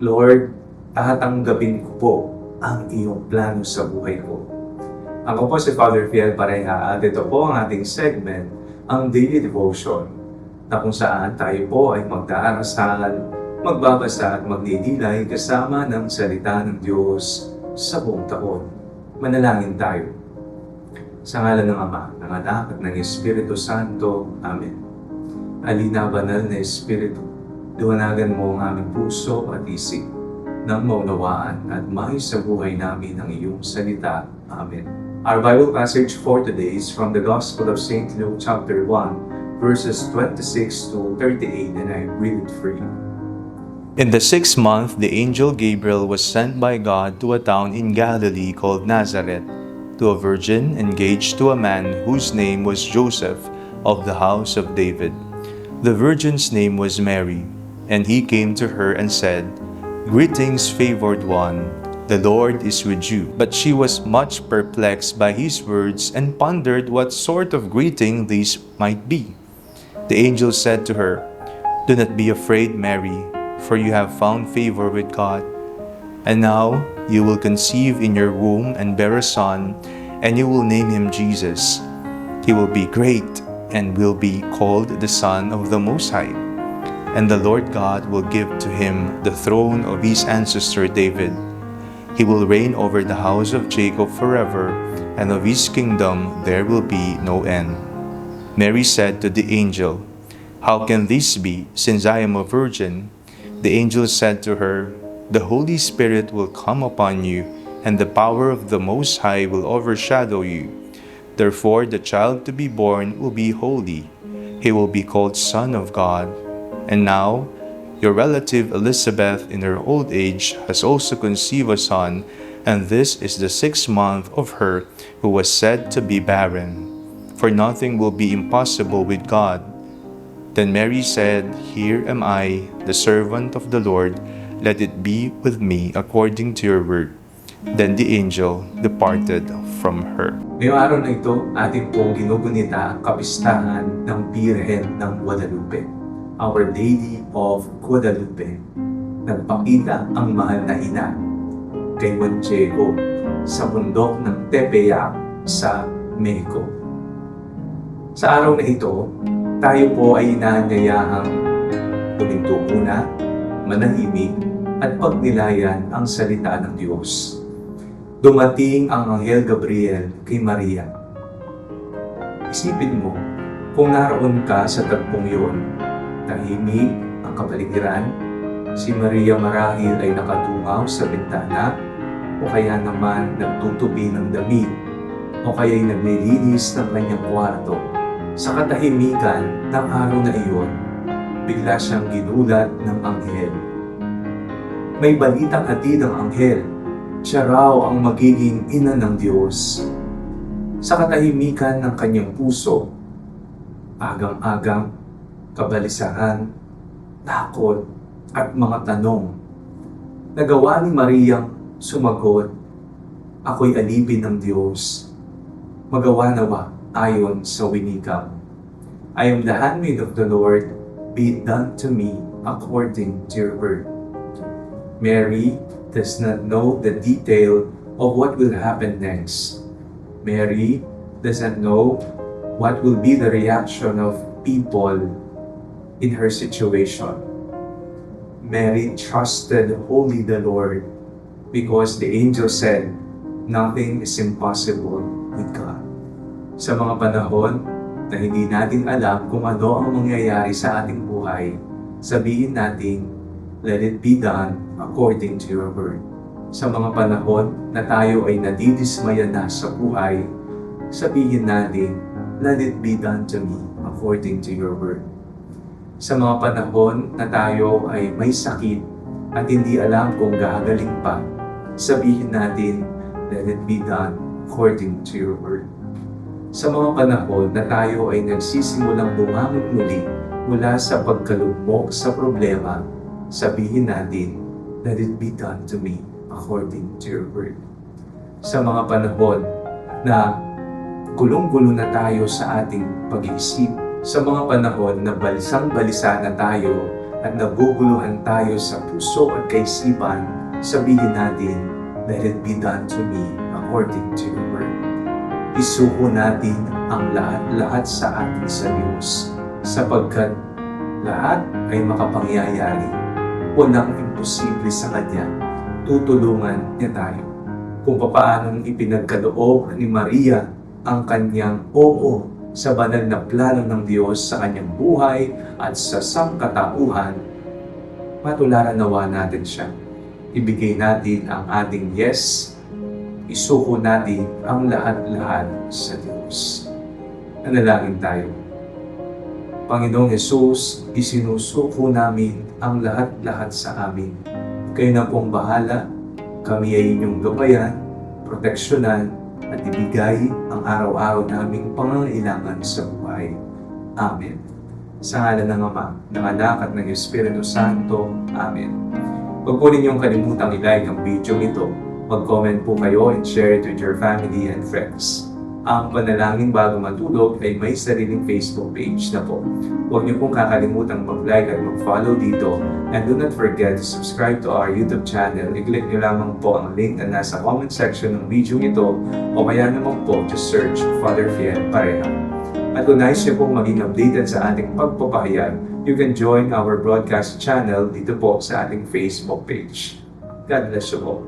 Lord, tatanggapin ko po ang iyong plano sa buhay ko. Ako po si Father Fiel Pareha at ito po ang ating segment, ang Daily Devotion, na kung saan tayo po ay magdarasal, magbabasa at magdidilay kasama ng salita ng Diyos sa buong taon. Manalangin tayo. Sa ngalan ng Ama, ng Anak at ng Espiritu Santo. Amen. Halina, banal na Espiritu, liwanagan mo ang aming puso at isip nang maunawaan at mais sa buhay namin ang iyong salita. Amen. Our Bible passage for today is from the Gospel of St. Luke chapter 1, verses 26 to 38, and I read it for you. In the 6th month, the angel Gabriel was sent by God to a town in Galilee called Nazareth, to a virgin engaged to a man whose name was Joseph, of the house of David. The virgin's name was Mary, and he came to her and said, "Greetings, favored one, the Lord is with you." But she was much perplexed by his words and pondered what sort of greeting these might be. The angel said to her, "Do not be afraid, Mary, for you have found favor with God. And now you will conceive in your womb and bear a son, and you will name him Jesus. He will be great and will be called the Son of the Most High. And the Lord God will give to him the throne of his ancestor David. He will reign over the house of Jacob forever, and of his kingdom there will be no end." Mary said to the angel, "How can this be, since I am a virgin?" The angel said to her, "The Holy Spirit will come upon you, and the power of the Most High will overshadow you. Therefore the child to be born will be holy. He will be called Son of God. And now, your relative Elizabeth in her old age has also conceived a son, and this is the 6th month of her who was said to be barren. For nothing will be impossible with God." Then Mary said, "Here am I, the servant of the Lord. Let it be with me according to your word." Then the angel departed from her. Ngayong araw na ito, ating pong ginugunita ang kapistahan ng Birhen ng Guadalupe, Our Lady of Guadalupe. Nagpakita ang mahal na ina kay Juan Diego sa bundok ng Tepeyac sa Mexico. Sa araw na ito, tayo po ay inaanyayahang huminto muna, manahimik at pagnilayan ang salita ng Diyos. Dumating ang Anghel Gabriel kay Maria. Isipin mo, kung naroon ka sa tagpong yun, tahimik ang kapaligiran, si Maria marahil ay nakatungaw sa bintana, o kaya naman nagtutubi ng damit, o kaya'y naglilinis ng kanyang kwarto. Sa katahimikan ng araw na iyon, bigla siyang ginulat ng anghel. May balitang hatid ng anghel, siya raw ang magiging ina ng Diyos. Sa katahimikan ng kanyang puso, agang-agang, kabalisahan, takot, at mga tanong, nagawa ni Mariyang sumagot, "Ako'y alipin ng Diyos. Magawa nawa ayon sa winikang. I am the handmaid of the Lord, be it done to me according to your word." Mary does not know the detail of what will happen next. Mary doesn't know what will be the reaction of people in her situation. Mary trusted wholly the Lord because the angel said, "Nothing is impossible with God." Sa mga panahon na hindi natin alam kung ano ang mangyayari sa ating buhay, sabihin natin, "Let it be done according to your word." Sa mga panahon na tayo ay nadidismaya na sa buhay, sabihin natin, "Let it be done to me according to your word." Sa mga panahon na tayo ay may sakit at hindi alam kung gagaling pa, sabihin natin, "Let it be done according to your word." Sa mga panahon na tayo ay nagsisimulang bumangon muli mula sa pagkalugmok sa problema, sabihin natin, "Let it be done to me according to your word." Sa mga panahon na gulong-gulo na tayo sa ating pag-iisip, sa mga panahon na balisang-balisa na tayo at naguguluhan tayo sa puso at kaisipan, sabihin natin, "Let it be done to me according to your word." Isuko natin ang lahat-lahat sa atin sa Diyos, sapagkat lahat ay makapangyayari. Walang imposible sa Kanya. Tutulungan niya tayo. Kung papaanong ipinagkaloob ni Maria ang kanyang oo sa banal na plano ng Diyos sa kanyang buhay at sa sangkatauhan, matularan nawa natin siya. Ibigay natin ang ating yes, isuko natin ang lahat-lahat sa Diyos. Nanalangin tayo. Panginoong Yesus, isinusuko namin ang lahat-lahat sa amin. Kayo na pong bahala, kami ay inyong gabayan, proteksyonan, at ibigay ang araw-araw naming pangangailangan sa buhay. Amen. Sa ngalan ng Ama, ng Anak at ng Espiritu Santo. Amen. Huwag po ninyong kalimutang i-like ang video ito. Mag-comment po kayo and share it with your family and friends. Ang Panalangin Bago Matulog ay may sariling Facebook page na po. Huwag niyo pong kakalimutang mag-like at mag-follow dito. And do not forget to subscribe to our YouTube channel. I-click niyo lamang po ang link na nasa comment section ng video ito o kaya naman po just search Father Fiel Pareha. At kung nais niyo pong maging updated sa ating pagpapahayag, you can join our broadcast channel dito po sa ating Facebook page. God bless you po.